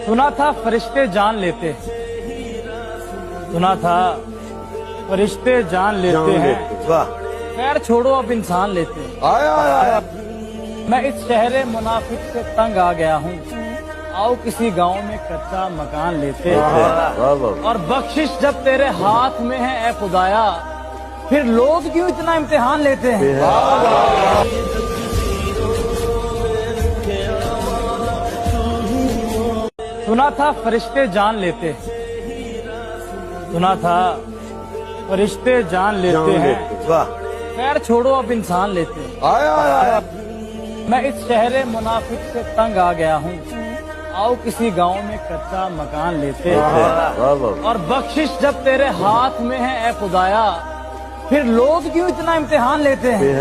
सुना था फरिश्ते जान लेते, सुना था फरिश्ते जान लेते हैं, वाह खैर छोड़ो अब इंसान लेते हैं। आया आया मैं इस शहर मुनाफिक से तंग आ गया हूँ, आओ किसी गांव में कच्चा मकान लेते हैं। वाह वाह और बख्शिश जब तेरे हाथ में है ए खुदाया, फिर लोग क्यों इतना इम्तिहान लेते हैं। सुना था फरिश्ते जान लेते, सुना था फरिश्ते जान लेते हैं, वाह खैर छोड़ो अब इंसान लेते हैं। आया आया मैं इस शहर मुनाफिक से तंग आ गया हूँ, आओ किसी गांव में कच्चा मकान लेते हैं। वाह वाह और बख्शिश जब तेरे हाथ में है ए खुदाया, फिर लोग क्यों इतना इम्तिहान लेते हैं।